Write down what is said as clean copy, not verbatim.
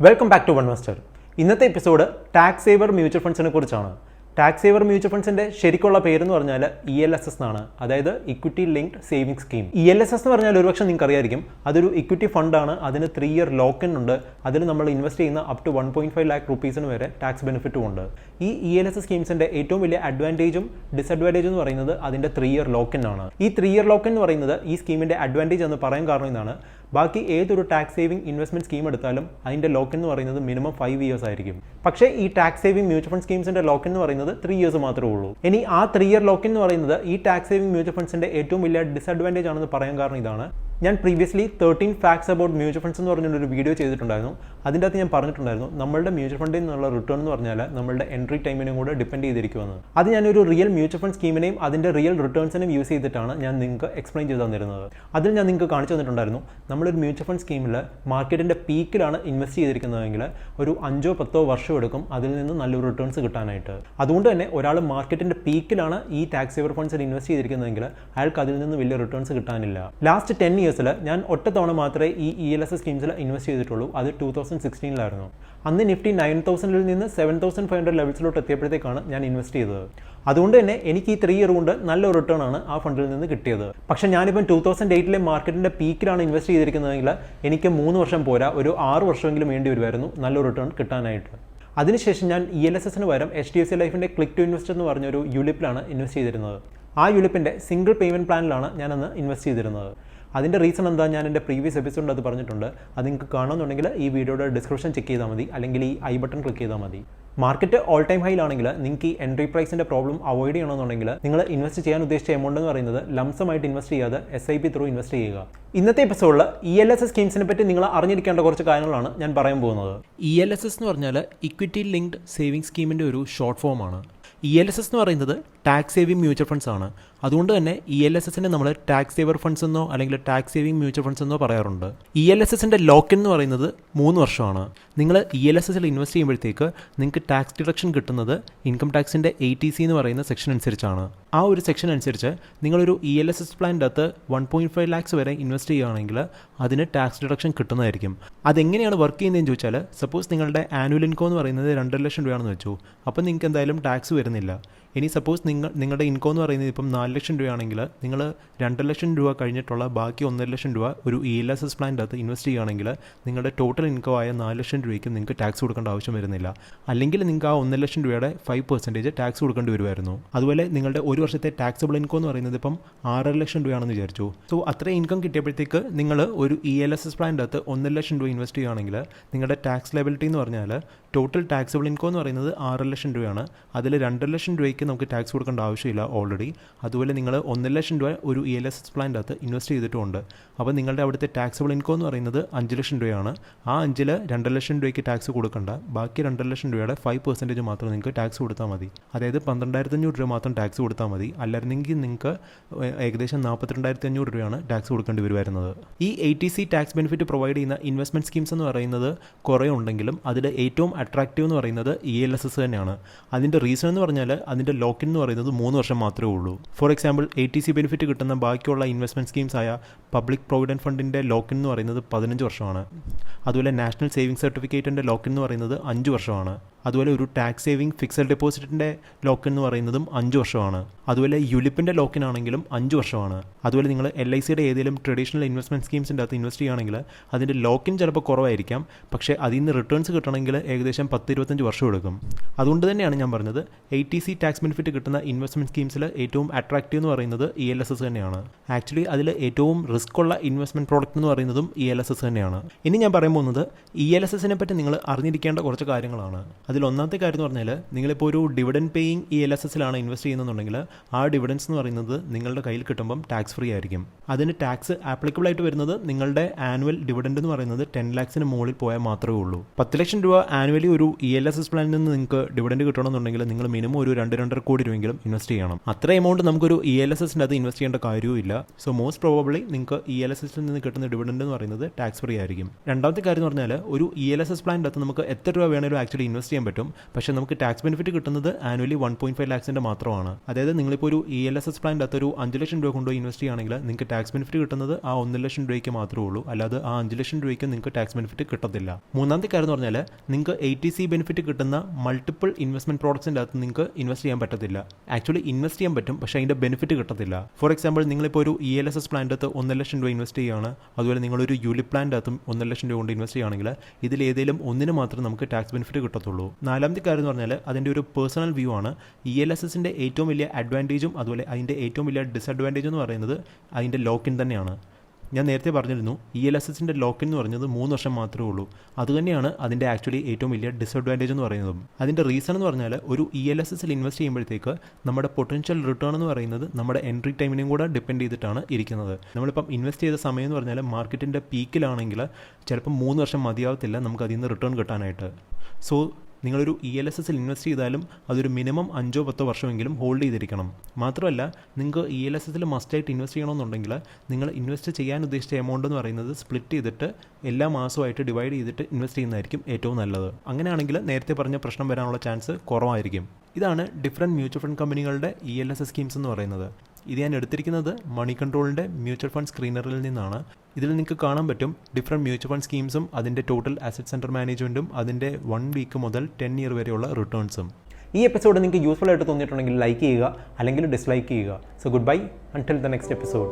Welcome back to Onevestor. ഇന്നത്തെ episode tax saver mutual ഫണ്ട്സിനെ കുറിച്ചാണ്. ടാക്സ് സേവർ മ്യൂച്വൽ ഫണ്ട്സിന്റെ ശരിക്കുള്ള പേരെന്ന് പറഞ്ഞാൽ ELSS എന്നാണ്, അതായത് equity linked saving scheme. ELSS എന്ന് പറഞ്ഞാൽ ഒരുപക്ഷെ നിങ്ങൾക്ക് അറിയായിരിക്കും, അതൊരു ഇക്വിറ്റി ഫണ്ടാണ്. അതിന് 3 ഇയർ ലോക്ക്-ഇൻ ഉണ്ട്. അതിൽ നമ്മൾ ഇൻവെസ്റ്റ് ചെയ്യുന്ന അപ് ടു 1.5 lakh rupees വരെ ടാക്സ് ബെനിഫിറ്റും ഉണ്ട്. ഈ ELSS സ്കീംസിന്റെ ഏറ്റവും വലിയ അഡ്വാൻറ്റേജും ഡിസഡ്വാൻറ്റേജും എന്ന് പറയുന്നത് അതിന്റെ 3 ഇയർ ലോക്ക്-ഇൻ ആണ്. ഈ 3 ഇയർ ലോക്ക്-ഇൻ എന്ന് പറയുന്നത് ഈ സ്കീമിന്റെ അഡ്വാൻറ്റേജ് എന്ന് പറയാൻ കാരണം ഇതാണ്. ബാക്കി ഏതൊരു ടാക്സ് സേവിംഗ് ഇൻവെസ്റ്റ്മെന്റ് സ്കീം എടുത്താലും അതിന്റെ ലോക്ക് എന്ന് പറയുന്നത് മിനിമം 5 ഇയേഴ്സ് ആയിരിക്കും. പക്ഷേ ഈ ടാക്സ് സേവിംഗ് മ്യൂച്വൽ ഫണ്ട് സ്കീംസിന്റെ ലോക്ക് എന്ന് പറയുന്നത് 3 ഇയേഴ്സ് മാത്രമേ ഉള്ളൂ. ഇനി ആ 3 ഇയർ ലോക്ക് എന്ന് പറയുന്നത് ഈ ടാക്സ് സേവിംഗ് മ്യൂച്വൽ ഫണ്ട്സിന്റെ ഏറ്റവും വലിയ ഡിസഡ്വാൻറ്റേജ് ആണെന്ന് പറയാൻ കാരണം ഇതാണ്. ഞാൻ previously 13 facts about mutual funds എന്ന് പറഞ്ഞൊരു വീഡിയോ ചെയ്തിട്ടുണ്ടായിരുന്നു. അതിൻ്റെ അകത്ത് ഞാൻ പറഞ്ഞിട്ടുണ്ടായിരുന്നു നമ്മളുടെ മ്യൂച്വൽ ഫണ്ടിൽ നിന്നുള്ള റിട്ടേൺ എന്ന് പറഞ്ഞാൽ നമ്മളുടെ എൻട്രി ടൈമിനും കൂടെ ഡിപ്പെൻഡ് ചെയ്തിരിക്കുമെന്ന്. അത് ഞാനൊരു റിയൽ മ്യൂച്വൽ ഫണ്ട് സ്കീമിനെയും അതിൻ്റെ റിയൽ റിട്ടേൺസിനെയും യൂസ് ചെയ്തിട്ടാണ് ഞാൻ നിങ്ങൾക്ക് എക്സ്പ്ലെയിൻ ചെയ്ത് തന്നിരുന്നത്. അതിൽ ഞാൻ നിങ്ങൾക്ക് കാണിച്ചു തന്നിട്ടുണ്ടായിരുന്നു നമ്മളൊരു മ്യൂച്വൽ ഫണ്ട് സ്കീമിൽ മാർക്കറ്റിൻ്റെ പീക്കിലാണ് ഇൻവെസ്റ്റ് ചെയ്തിരിക്കുന്നതെങ്കിൽ ഒരു 5-10 വർഷം എടുക്കും അതിൽ നിന്ന് നല്ലൊരു റിട്ടേൺസ് കിട്ടാനായിട്ട്. അതുകൊണ്ട് തന്നെ ഒരാൾ മാർക്കറ്റിൻ്റെ പീക്കിലാണ് ഈ ടാക്സ് സേവർ ഫണ്ട്സിൽ ഇൻവെസ്റ്റ് ചെയ്തിരിക്കുന്നതെങ്കിൽ അയാൾക്ക് അതിൽ നിന്ന് വലിയ റിട്ടേൺസ് കിട്ടാനില്ല. ലാസ്റ്റ് 10 ഇയേഴ്സിൽ ഞാൻ ഒറ്റ തവണ മാത്രമേ ഈ ELSS സ്കീംസിൽ ഇൻവെസ്റ്റ് ചെയ്തിട്ടുള്ളൂ. അത് 2016 അന്ന് നിഫ്റ്റി 9000 നിന്ന് 7500 ലെവൽസിലോട്ട് എത്തിയപ്പോഴത്തേക്കാണ് ഞാൻ ഇൻവെസ്റ്റ് ചെയ്തത്. അതുകൊണ്ട് തന്നെ എനിക്ക് ഈ 3 ഇയർ കൊണ്ട് നല്ലൊരു റിട്ടേൺ ആണ് ആ ഫണ്ടിൽ നിന്ന് കിട്ടിയത്. പക്ഷേ ഞാനിപ്പം 2008 മാർക്കറ്റിൻ്റെ പീക്കിലാണ് ഇൻവെസ്റ്റ് ചെയ്തിരിക്കുന്നതെങ്കിൽ എനിക്ക് 3 വർഷം പോരാ, ഒരു 6 വർഷമെങ്കിലും വേണ്ടി വരുമായിരുന്നു നല്ലൊരു റിട്ടേൺ കിട്ടാനായിട്ട്. അതിനുശേഷം ഞാൻ ELSSന് പകരം HDFC ലൈഫിൻ്റെ ക്ലിക്ക് ടു ഇൻവെസ്റ്റ് എന്ന് പറഞ്ഞൊരു യുലിപ്പിലാണ് ഇൻവെസ്റ്റ് ചെയ്തിരുന്നത്. ആ യുലിപ്പിൻ്റെ സിംഗിൾ പേയ്മെൻറ്റ് പ്ലാനിലാണ് ഞാനന്ന് ഇൻവെസ്റ്റ് ചെയ്തിരുന്നത്. അതിൻ്റെ റീസൺ എന്താ ഞാൻ എൻ്റെ പ്രീവിയസ് എപ്പിസോഡിൽ അത് പറഞ്ഞിട്ടുണ്ട്. അത് നിങ്ങൾക്ക് കാണണമെന്നുണ്ടെങ്കിൽ ഈ വീഡിയോയുടെ ഡിസ്ക്രിപ്ഷൻ ചെക്ക് ചെയ്താൽ മതി, അല്ലെങ്കിൽ ഈ ഐ ബട്ടൺ ക്ലിക്ക് ചെയ്താൽ മതി. മാർക്കറ്റ് ഓൾ ടൈം ഹൈയിലാണെങ്കിൽ നിങ്ങൾക്ക് ഈ എൻട്രി പ്രൈസിൻ്റെ പ്രോബ്ലം അവോയ്ഡ് ചെയ്യണമെന്നുണ്ടെങ്കിൽ നിങ്ങൾ ഇൻവെസ്റ്റ് ചെയ്യാൻ ഉദ്ദേശിച്ച എമൗണ്ട് എന്ന് പറയുന്നത് ലംസമായിട്ട് ഇൻവെസ്റ്റ് ചെയ്യാതെ SIP ത്രൂ ഇൻവെസ്റ്റ് ചെയ്യുക. ഇന്നത്തെ എപ്പിസോഡിൽ ELSS സ്കീംസിനെ പറ്റി നിങ്ങൾ അറിഞ്ഞിരിക്കേണ്ട കുറച്ച് കാര്യങ്ങളാണ് ഞാൻ പറയാൻ പോകുന്നത്. ELSS എന്ന് പറഞ്ഞാൽ ഇക്വിറ്റി ലിങ്ക്ഡ് സേവിംഗ് സ്കീമിൻ്റെ ഒരു ഷോർട്ട് ഫോമാണ്. ELSS എന്ന് പറയുന്നത് ടാക്സ് സേവിംഗ് മ്യൂച്വൽ ഫണ്ട്സ് ആണ്. അതുകൊണ്ട് തന്നെ ELSSനെ നമ്മൾ ടാക്സ് സേവർ ഫണ്ട്സ് എന്നോ അല്ലെങ്കിൽ ടാക്സ് സേവിംഗ് മ്യൂച്വൽ ഫണ്ട്സ് എന്നോ പറയാറുണ്ട്. ELSSൻ്റെ ലോക്ക് എന്ന് പറയുന്നത് 3 വർഷമാണ്. നിങ്ങൾ ELSSൽ ഇൻവെസ്റ്റ് ചെയ്യുമ്പോഴത്തേക്ക് നിങ്ങൾക്ക് ടാക്സ് ഡിഡക്ഷൻ കിട്ടുന്നത് ഇൻകം ടാക്സിൻ്റെ 80C എന്ന് പറയുന്ന സെക്ഷൻ അനുസരിച്ചാണ്. ആ ഒരു സെക്ഷൻ അനുസരിച്ച് നിങ്ങളൊരു ELSS പ്ലാനിൻ്റെ അകത്ത് 1.5 lakhs വരെ ഇൻവെസ്റ്റ് ചെയ്യുകയാണെങ്കിൽ അതിന് ടാക്സ് ഡിഡക്ഷൻ കിട്ടുന്നതായിരിക്കും. അതെങ്ങനെയാണ് വർക്ക് ചെയ്യുന്നതെന്ന് ചോദിച്ചാൽ, സപ്പോസ് നിങ്ങളുടെ ആനുവൽ ഇൻകം എന്ന് പറയുന്നത് 2 ലക്ഷം രൂപയാണെന്ന് വെച്ചു, അപ്പോൾ നിങ്ങൾക്ക് എന്തായാലും ടാക്സ് വരുന്നില്ല. ഇനി സപ്പോസ് നിങ്ങളുടെ ഇൻകം എന്ന് പറയുന്നത് ഇപ്പം 4 ലക്ഷം രൂപയാണെങ്കിൽ നിങ്ങൾ 2 ലക്ഷം രൂപ കഴിഞ്ഞിട്ടുള്ള ബാക്കി 1.5 ലക്ഷം രൂപ ഒരു ELSS പ്ലാനിൻ്റെ അകത്ത് ഇൻവെസ്റ്റ് ചെയ്യുകയാണെങ്കിൽ നിങ്ങളുടെ ടോട്ടൽ ഇൻകം ആയ 4 ലക്ഷം രൂപയ്ക്ക് നിങ്ങൾക്ക് ടാക്സ് കൊടുക്കേണ്ട ആവശ്യം വരുന്നില്ല. അല്ലെങ്കിൽ നിങ്ങൾക്ക് ആ 1.5 ലക്ഷം രൂപയുടെ 5% ടാക്സ് കൊടുക്കേണ്ടി വരുമായിരുന്നു. അതുപോലെ നിങ്ങളുടെ ഒരു വർഷത്തെ ടാക്സബിൾ ഇൻകം എന്ന് പറയുന്നത് ഇപ്പം 6 ലക്ഷം രൂപയാണെന്ന് വിചാരിച്ചു. സോ അത്രയും ഇൻകം കിട്ടിയപ്പോഴത്തേക്ക് നിങ്ങൾ ഒരു ELSS പ്ലാനിൻ്റെ അകത്ത് 1.5 ലക്ഷം രൂപ ഇൻവെസ്റ്റ് ചെയ്യുകയാണെങ്കിൽ നിങ്ങളുടെ ടാക്സ് ലയബിലിറ്റി എന്ന് പറഞ്ഞാൽ ടോട്ടൽ ടാക്സബിൾ ഇൻകം എന്ന് പറയുന്നത് 6 ലക്ഷം രൂപയാണ്. അതിൽ 2 ലക്ഷം രൂപയ്ക്ക് നമുക്ക് ടാക്സ് കൊടുക്കേണ്ട ആവശ്യമില്ല ഓൾറെഡി. അതുപോലെ നിങ്ങൾ 1 ലക്ഷം രൂപ ഒരു ELSS പ്ലാനിൻ്റെ അകത്ത് ഇൻവെസ്റ്റ് ചെയ്തിട്ടുമുണ്ട്. അപ്പോൾ നിങ്ങളുടെ അവിടുത്തെ ടാക്സബിൾ ഇൻകം എന്ന് പറയുന്നത് 5 ലക്ഷം രൂപയാണ്. ആ 5-ൽ 2 ലക്ഷം രൂപയ്ക്ക് ടാക്സ് കൊടുക്കണ്ട, ബാക്കി 2 ലക്ഷം രൂപയുടെ 5% മാത്രം നിങ്ങൾക്ക് ടാക്സ് കൊടുത്താൽ മതി. അതായത് 12,500 രൂപ മാത്രം ടാക്സ് കൊടുത്താൽ മതി. അല്ലായിരുന്നെങ്കിൽ നിങ്ങൾക്ക് ഏകദേശം 42,500 രൂപയാണ് ടാക്സ് കൊടുക്കേണ്ടി വരുമായിരുന്നത്. ഈ 80C ടാക്സ് ബെനിഫിറ്റ് പ്രൊവൈഡ് ചെയ്യുന്ന ഇൻവെസ്റ്റ്മെൻറ്റ് സ്കീംസ് എന്ന് പറയുന്നത് കുറേ ഉണ്ടെങ്കിലും അതിൽ ഏറ്റവും അട്രാക്റ്റീവ് എന്ന് പറയുന്നത് ELSS തന്നെയാണ്. അതിൻ്റെ റീസൺ എന്ന് പറഞ്ഞാൽ അതിൻ്റെ ലോക്ക് എന്ന് പറയുന്നത് 3 വർഷം മാത്രമേ ഉള്ളൂ. ഫോർ എക്സാമ്പിൾ 80C ബെനിഫിറ്റ് കിട്ടുന്ന ബാക്കിയുള്ള ഇൻവെസ്റ്റ്മെൻറ്റ് സ്കീംസ് ആയ പബ്ലിക് പ്രൊവിഡൻറ്റ് ഫണ്ടിൻ്റെ ലോക്ക് എന്ന് പറയുന്നത് 15 വർഷമാണ്. അതുപോലെ നാഷണൽ സേവിംഗ് സർട്ടിഫിക്കറ്റിൻ്റെ ലോക്ക് എന്ന് പറയുന്നത് 5 വർഷമാണ്. അതുപോലെ ഒരു ടാക്സ് സേവിംഗ് ഫിക്സഡ് ഡെപ്പോസിറ്റിൻ്റെ ലോക്ക് എന്ന് പറയുന്നതും 5 വർഷമാണ്. അതുപോലെ യുലിപ്പിൻ്റെ ലോക്കിനാണെങ്കിലും 5 വർഷമാണ്. അതുപോലെ നിങ്ങൾ LICയുടെ ഏതെങ്കിലും ട്രഡീഷണൽ ഇൻവെസ്റ്റ്മെൻറ്റ് സ്കീംസിൻ്റെ അകത്ത് ഇൻവെസ്റ്റ് ചെയ്യുകയാണെങ്കിൽ അതിൻ്റെ ലോക്കിൻ ചിലപ്പോൾ കുറവായിരിക്കാം, പക്ഷേ അതിൽ നിന്ന് റിട്ടേൺസ് കിട്ടണമെങ്കിൽ ഏകദേശം 10-25 വർഷം എടുക്കും. അതുകൊണ്ട് തന്നെയാണ് ഞാൻ പറഞ്ഞത് 80C ടാക്സ് ബെനിഫിറ്റ് കിട്ടുന്ന ഇൻവെസ്റ്റ്മെൻറ്റ് സ്കീംസിൽ ഏറ്റവും അട്രാക്റ്റീവ് എന്ന് പറയുന്നത് ELSS തന്നെയാണ്. ആക്ച്വലി അതിൽ ഏറ്റവും റിസ്ക് ഉള്ള ഇൻവെസ്റ്റ്മെൻറ്റ് പ്രോഡക്റ്റ് എന്ന് പറയുന്നതും ELSS തന്നെയാണ്. ഇനി ഞാൻ പറയാൻ പോകുന്നത് ELSSനെ പറ്റി നിങ്ങൾ അറിഞ്ഞിരിക്കേണ്ട കുറച്ച് കാര്യങ്ങളാണ്. അതിൽ ഒന്നാമത്തെ കാര്യം എന്ന് പറഞ്ഞാൽ നിങ്ങളിപ്പോൾ ഒരു ഡിവിഡൻഡ് പേയിങ് ELSSലാണ് ഇൻവെസ്റ്റ് ചെയ്യുന്നുണ്ടെങ്കിൽ ആ ഡിവിഡൻസ് എന്ന് പറയുന്നത് നിങ്ങളുടെ കയ്യിൽ കിട്ടുമ്പം ടാക്സ് ഫ്രീ ആയിരിക്കും. അതിന് ടാക്സ് ആപ്ലിക്കബിൾ ആയിട്ട് വരുന്നത് നിങ്ങളുടെ ആനുവൽ ഡിവിഡൻഡ് എന്ന് പറയുന്നത് 10 lakhsന് മുകളിൽ പോയാൽ മാത്രമേ ഉള്ളൂ. 10 ലക്ഷം രൂപ ആനുവലി ഒരു ELSS പ്ലാനിൽ നിന്ന് നിങ്ങൾക്ക് ഡിവിഡൻഡ് കിട്ടണമെന്നുണ്ടെങ്കിൽ നിങ്ങൾ മിനിമം ഒരു 2-2.5 കോടി രൂപയെങ്കിലും ഇൻവെസ്റ്റ് ചെയ്യണം. അത്ര എമൗണ്ട് നമുക്കൊരു ELSSൻ്റെ അത് ഇൻവെസ്റ്റ് ചെയ്യേണ്ട കാര്യവുമില്ല. സോ മോസ്റ്റ് പ്രോബബ്ലി നിങ്ങൾക്ക് ELSSൽ നിന്ന് കിട്ടുന്ന ഡിവിഡൻഡ് എന്ന് പറയുന്നത് ടാക്സ് ഫ്രീ ആയിരിക്കും. രണ്ടാമത്തെ കാര്യം എന്ന് പറഞ്ഞാൽ ഒരു ELSS പ്ലാനിൻ്റെ അകത്ത് നമുക്ക് എത്ര രൂപ വേണമെങ്കിലും ആക്ച്വലി ഇൻവെസ്റ്റ് ചെയ്യാൻ ചെയ്യാൻ പറ്റും. പക്ഷേ നമുക്ക് ടാക്സ് ബെനിഫിറ്റ് കിട്ടുന്നത് ആനുവലി 1.5 ലാക്സിൻ്റെ മാത്രമാണ്. അതായത് നിങ്ങളിപ്പോൾ ഒരു ELSS പ്ലാൻ്റെ അകത്ത് ഒരു 5 ലക്ഷം രൂപ കൊണ്ടുപോയി ഇൻവെസ്റ്റ് ചെയ്യുകയാണെങ്കിൽ നിങ്ങൾക്ക് ടാക്സ് ബെനിഫിറ്റ് കിട്ടുന്നത് ആ 1 ലക്ഷം രൂപയ്ക്ക് മാത്രമേ ഉള്ളൂ. അല്ലാതെ ആ 5 ലക്ഷം രൂപയ്ക്ക് നിങ്ങൾക്ക് ടാക്സ് ബെനിഫിറ്റ് കിട്ടത്തില്ല. മൂന്നാമത്തെ കാര്യം എന്ന് പറഞ്ഞാൽ നിങ്ങൾക്ക് 80C ബെനിഫിറ്റ് കിട്ടുന്ന മൾട്ടിപ്പിൾ ഇൻവെസ്റ്റ്മെന്റ് പ്രോഡക്ട്സിൻ്റെ അകത്ത് നിങ്ങൾക്ക് ഇൻവെസ്റ്റ് ചെയ്യാൻ പറ്റത്തില്ല. ആക്ച്വലി ഇൻവെസ്റ്റ് ചെയ്യാൻ പറ്റും, പക്ഷേ അതിൻ്റെ ബെനിഫിറ്റ് കിട്ടത്തില്ല. ഫോർ എക്സാമ്പിൾ നിങ്ങളിപ്പോൾ ഒരു ELSS പ്ലാൻ്റെ അകത്ത് 1 ലക്ഷം രൂപ ഇൻവെസ്റ്റ് ചെയ്യുകയാണ്, അതുപോലെ നിങ്ങളൊരു യൂലിപ്പ് പ്ലാൻ്റെ അകത്തും 1 ലക്ഷം രൂപ കൊണ്ട് ഇൻവെസ്റ്റ് ചെയ്യുകയാണെങ്കിൽ ഇതിലേതെങ്കിലും ഒന്നിന് മാത്രമേ നമുക്ക് ടാക്സ് ബെനിഫിറ്റ് കിട്ടത്തുള്ളൂ. നാലാമത്തെ കാര്യം എന്ന് പറഞ്ഞാൽ അതിൻ്റെ ഒരു പേഴ്സണൽ വ്യൂ ആണ്. ELSSൻ്റെ ഏറ്റവും വലിയ അഡ്വാൻറ്റേജും അതുപോലെ അതിൻ്റെ ഏറ്റവും വലിയ ഡിസഡ്വാൻറ്റേജ് എന്ന് പറയുന്നത് അതിൻ്റെ ലോക്കിൻ തന്നെയാണ്. ഞാൻ നേരത്തെ പറഞ്ഞിരുന്നു ELSSൻ്റെ ലോക്കിൻ എന്ന് പറഞ്ഞത് 3 വർഷം മാത്രമേ ഉള്ളൂ. അതുതന്നെയാണ് അതിൻ്റെ ആക്ച്വലി ഏറ്റവും വലിയ ഡിസഡ്വാൻറ്റേജ് എന്ന് പറയുന്നതും. അതിൻ്റെ റീസൺ എന്ന് പറഞ്ഞാൽ ഒരു ELSSൽ ഇൻവെസ്റ്റ് ചെയ്യുമ്പോഴത്തേക്ക് നമ്മുടെ പൊട്ടൻഷ്യൽ റിട്ടേൺ എന്ന് പറയുന്നത് നമ്മുടെ എൻട്രി ടൈമിനെയും കൂടെ ഡിപ്പെൻഡ് ചെയ്തിട്ടാണ് ഇരിക്കുന്നത്. നമ്മളിപ്പം ഇൻവെസ്റ്റ് ചെയ്ത സമയം എന്ന് പറഞ്ഞാൽ മാർക്കറ്റിൻ്റെ പീക്കിലാണെങ്കിൽ ചിലപ്പം 3 വർഷം മതിയാവത്തില്ല നമുക്ക് അതിൽ നിന്ന് റിട്ടേൺ കിട്ടാനായിട്ട്. സോ നിങ്ങളൊരു ELSSൽ ഇൻവെസ്റ്റ് ചെയ്താലും അതൊരു മിനിമം 5-10 വർഷമെങ്കിലും ഹോൾഡ് ചെയ്തിരിക്കണം. മാത്രമല്ല നിങ്ങൾക്ക് ELSSൽ മസ്റ്റായിട്ട് ഇൻവെസ്റ്റ് ചെയ്യണമെന്നുണ്ടെങ്കിൽ നിങ്ങൾ ഇൻവെസ്റ്റ് ചെയ്യാൻ ഉദ്ദേശിച്ച എമൗണ്ട് എന്ന് പറയുന്നത് സ്പ്ലിറ്റ് ചെയ്തിട്ട് എല്ലാ മാസമായിട്ട് ഡിവൈഡ് ചെയ്തിട്ട് ഇൻവെസ്റ്റ് ചെയ്യുന്നതായിരിക്കും ഏറ്റവും നല്ലത്. അങ്ങനെയാണെങ്കിൽ നേരത്തെ പറഞ്ഞ പ്രശ്നം വരാനുള്ള ചാൻസ് കുറവായിരിക്കും. ഇതാണ് ഡിഫറെൻറ്റ് മ്യൂച്വൽ ഫണ്ട് കമ്പനികളുടെ ELSS സ്കീംസ് എന്ന് പറയുന്നത്. ഇത് ഞാൻ എടുത്തിരിക്കുന്നത് മണി കൺട്രോളിൻ്റെ മ്യൂച്വൽ ഫണ്ട് സ്ക്രീനറിൽ നിന്നാണ്. ഇതിൽ നിങ്ങൾക്ക് കാണാൻ പറ്റും ഡിഫറെൻറ്റ് മ്യൂച്വൽ ഫണ്ട് സ്കീംസും അതിൻ്റെ ടോട്ടൽ അസറ്റ്സ് അണ്ടർ മാനേജ്മെൻറ്റും അതിൻ്റെ 1 വീക്ക് മുതൽ 10 ഇയർ വരെയുള്ള റിട്ടേൺസും. ഈ എപ്പിസോഡ് നിങ്ങൾക്ക് യൂസ്ഫുൾ ആയിട്ട് തോന്നിയിട്ടുണ്ടെങ്കിൽ ലൈക്ക് ചെയ്യുക, അല്ലെങ്കിൽ ഡിസ്ലൈക്ക് ചെയ്യുക. So good bye until the next episode.